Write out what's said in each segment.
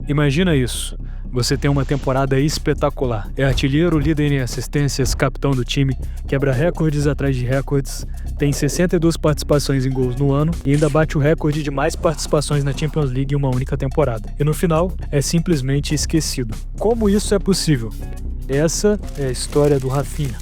Imagina isso. Você tem uma temporada espetacular. É artilheiro, líder em assistências, capitão do time, quebra recordes atrás de recordes, tem 62 participações em gols no ano e ainda bate o recorde de mais participações na Champions League em uma única temporada. E no final, é simplesmente esquecido. Como isso é possível? Essa é a história do Rafinha.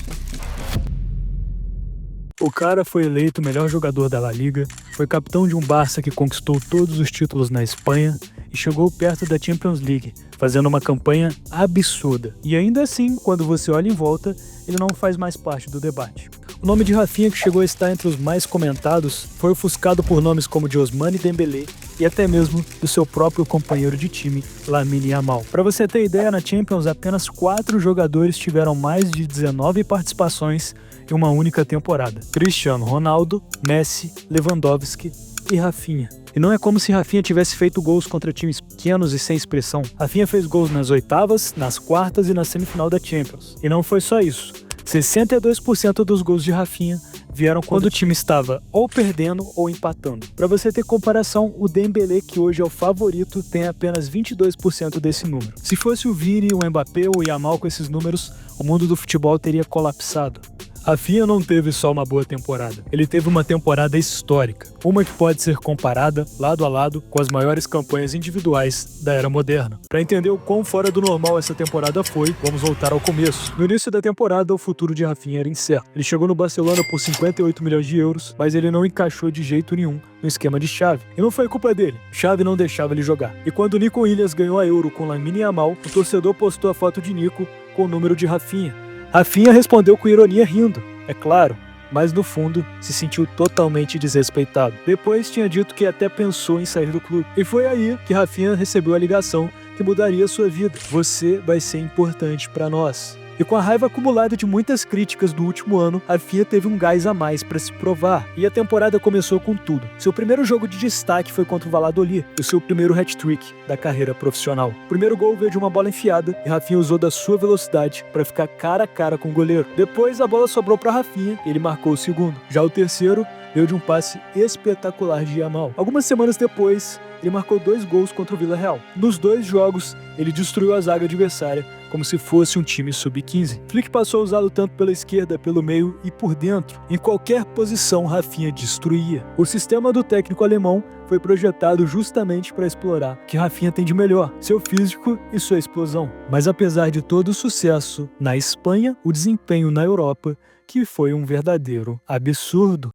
O cara foi eleito o melhor jogador da La Liga, foi capitão de um Barça que conquistou todos os títulos na Espanha e chegou perto da Champions League, fazendo uma campanha absurda. E ainda assim, quando você olha em volta, ele não faz mais parte do debate. O nome de Rafinha, que chegou a estar entre os mais comentados, foi ofuscado por nomes como de Ousmane Dembélé e até mesmo do seu próprio companheiro de time, Lamine Yamal. Para você ter ideia, na Champions apenas 4 jogadores tiveram mais de 19 participações em uma única temporada: Cristiano Ronaldo, Messi, Lewandowski e Rafinha. E não é como se Rafinha tivesse feito gols contra times pequenos e sem expressão. Rafinha fez gols nas oitavas, nas quartas e na semifinal da Champions. E não foi só isso. 62% dos gols de Rafinha vieram quando o time estava ou perdendo ou empatando. Para você ter comparação, o Dembélé, que hoje é o favorito, tem apenas 22% desse número. Se fosse o Vini, o Mbappé ou o Yamal com esses números, o mundo do futebol teria colapsado. Rafinha não teve só uma boa temporada, ele teve uma temporada histórica, uma que pode ser comparada, lado a lado, com as maiores campanhas individuais da era moderna. Para entender o quão fora do normal essa temporada foi, vamos voltar ao começo. No início da temporada, o futuro de Rafinha era incerto. Ele chegou no Barcelona por 58 milhões de euros, mas ele não encaixou de jeito nenhum no esquema de Xavi. E não foi culpa dele, Xavi não deixava ele jogar. E quando Nico Williams ganhou a Euro com Lamine Yamal, o torcedor postou a foto de Nico com o número de Rafinha. Rafinha respondeu com ironia rindo, é claro, mas no fundo se sentiu totalmente desrespeitado. Depois tinha dito que até pensou em sair do clube. E foi aí que Rafinha recebeu a ligação que mudaria sua vida. Você vai ser importante para nós. E com a raiva acumulada de muitas críticas do último ano, Rafinha teve um gás a mais para se provar. E a temporada começou com tudo. Seu primeiro jogo de destaque foi contra o Valladolid, o seu primeiro hat-trick da carreira profissional. O primeiro gol veio de uma bola enfiada e Rafinha usou da sua velocidade para ficar cara a cara com o goleiro. Depois a bola sobrou para Rafinha e ele marcou o segundo. Já o terceiro veio de um passe espetacular de Yamal. Algumas semanas depois, ele marcou 2 gols contra o Villarreal. Nos 2 jogos, ele destruiu a zaga adversária como se fosse um time sub-15. Flick passou a usá-lo tanto pela esquerda, pelo meio e por dentro. Em qualquer posição, Rafinha destruía. O sistema do técnico alemão foi projetado justamente para explorar o que Rafinha tem de melhor, seu físico e sua explosão. Mas apesar de todo o sucesso na Espanha, o desempenho na Europa, que foi um verdadeiro absurdo.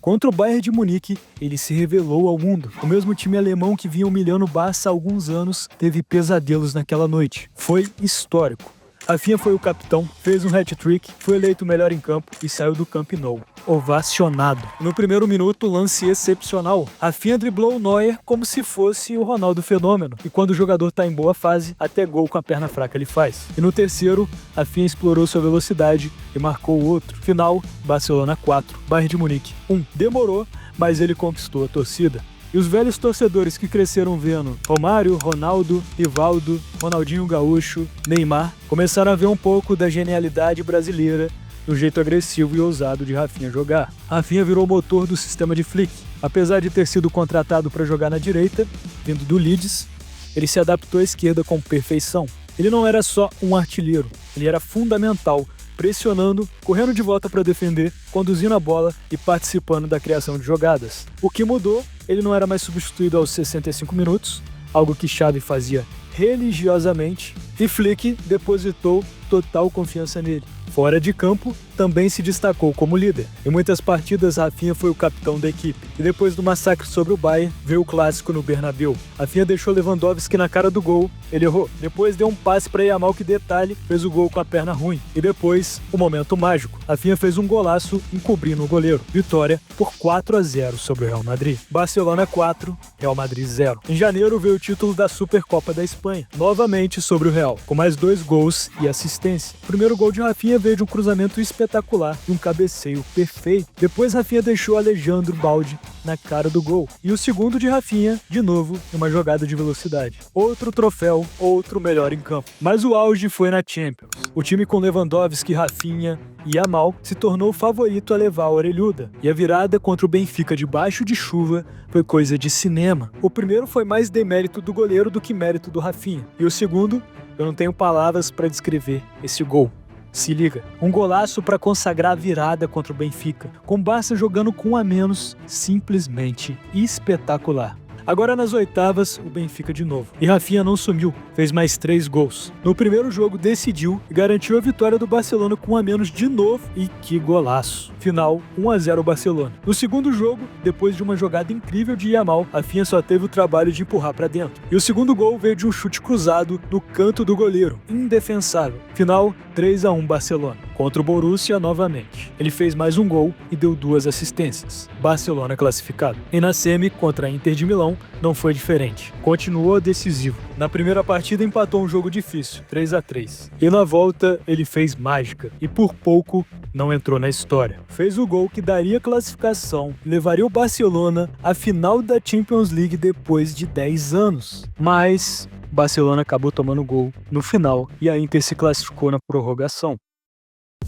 Contra o Bayern de Munique, ele se revelou ao mundo. O mesmo time alemão que vinha humilhando o Barça há alguns anos teve pesadelos naquela noite. Foi histórico. Rafinha foi o capitão, fez um hat-trick, foi eleito o melhor em campo e saiu do Camp Nou ovacionado. No primeiro minuto, lance excepcional. Rafinha driblou o Neuer como se fosse o Ronaldo Fenômeno. E quando o jogador tá em boa fase, até gol com a perna fraca ele faz. E no terceiro, Rafinha explorou sua velocidade e marcou o outro. Final, Barcelona 4, Bayern de Munique 1. Demorou, mas ele conquistou a torcida. E os velhos torcedores que cresceram vendo Romário, Ronaldo, Rivaldo, Ronaldinho Gaúcho, Neymar, começaram a ver um pouco da genialidade brasileira no jeito agressivo e ousado de Rafinha jogar. Rafinha virou o motor do sistema de Flick. Apesar de ter sido contratado para jogar na direita, vindo do Leeds, ele se adaptou à esquerda com perfeição. Ele não era só um artilheiro, ele era fundamental, pressionando, correndo de volta para defender, conduzindo a bola e participando da criação de jogadas. O que mudou, ele não era mais substituído aos 65 minutos, algo que Xavi fazia religiosamente, e Flick depositou total confiança nele. Fora de campo, também se destacou como líder. Em muitas partidas, Rafinha foi o capitão da equipe. E depois do massacre sobre o Bayern, veio o clássico no Bernabéu. Rafinha deixou Lewandowski na cara do gol, ele errou. Depois deu um passe para Yamal que, detalhe, fez o gol com a perna ruim. E depois, o momento mágico. Rafinha fez um golaço encobrindo o goleiro. Vitória por 4-0 sobre o Real Madrid. Barcelona 4, Real Madrid 0. Em janeiro veio o título da Supercopa da Espanha, novamente sobre o Real, com mais 2 gols e assistência. O primeiro gol de Rafinha veio de um cruzamento espetacular e um cabeceio perfeito. Depois Rafinha deixou Alejandro Baldi na cara do gol. E o segundo de Rafinha, de novo, em uma jogada de velocidade. Outro troféu, outro melhor em campo. Mas o auge foi na Champions. O time com Lewandowski, Rafinha e Yamal se tornou o favorito a levar a orelhuda. E a virada contra o Benfica debaixo de chuva foi coisa de cinema. O primeiro foi mais demérito do goleiro do que mérito do Rafinha. E o segundo, eu não tenho palavras para descrever esse gol. Se liga, um golaço para consagrar a virada contra o Benfica, com o Barça jogando com um a menos, simplesmente espetacular. Agora nas oitavas, o Benfica de novo. E Rafinha não sumiu, fez mais 3 gols. No primeiro jogo decidiu e garantiu a vitória do Barcelona com um a menos de novo, e que golaço. Final 1-0 Barcelona. No segundo jogo, depois de uma jogada incrível de Yamal, Rafinha só teve o trabalho de empurrar para dentro. E o segundo gol veio de um chute cruzado no canto do goleiro, indefensável. Final 3-1 Barcelona. Contra o Borussia novamente. Ele fez mais um gol e deu 2 assistências. Barcelona classificado. E na semi, contra a Inter de Milão, não foi diferente. Continuou decisivo. Na primeira partida empatou um jogo difícil, 3-3. E na volta ele fez mágica e por pouco não entrou na história. Fez o gol que daria classificação e levaria o Barcelona à final da Champions League depois de 10 anos. Mas o Barcelona acabou tomando gol no final e a Inter se classificou na prorrogação.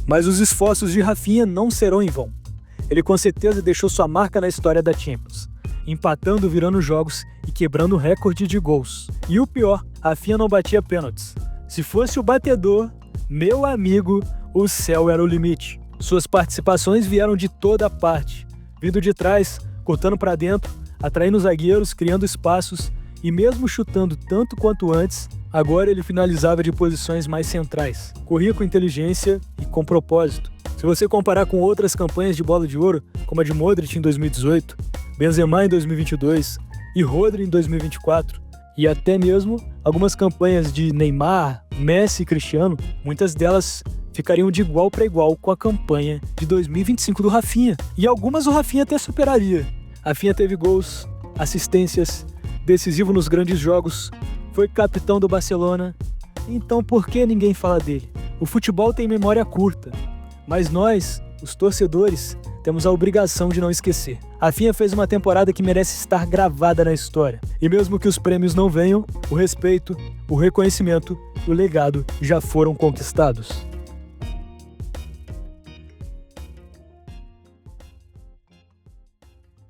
Mas os esforços de Rafinha não serão em vão. Ele com certeza deixou sua marca na história da Champions, empatando, virando jogos e quebrando o recorde de gols. E o pior, Rafinha não batia pênaltis. Se fosse o batedor, meu amigo, o céu era o limite. Suas participações vieram de toda parte, vindo de trás, cortando para dentro, atraindo os zagueiros, criando espaços e mesmo chutando tanto quanto antes, agora ele finalizava de posições mais centrais. Corria com inteligência e com propósito. Se você comparar com outras campanhas de bola de ouro, como a de Modric em 2018, Benzema em 2022 e Rodri em 2024, e até mesmo algumas campanhas de Neymar, Messi e Cristiano, muitas delas ficariam de igual para igual com a campanha de 2025 do Rafinha. E algumas o Rafinha até superaria. Rafinha teve gols, assistências, decisivo nos grandes jogos, foi capitão do Barcelona. Então por que ninguém fala dele? O futebol tem memória curta, mas nós, os torcedores, temos a obrigação de não esquecer. Rafinha fez uma temporada que merece estar gravada na história. E mesmo que os prêmios não venham, o respeito, o reconhecimento e o legado já foram conquistados.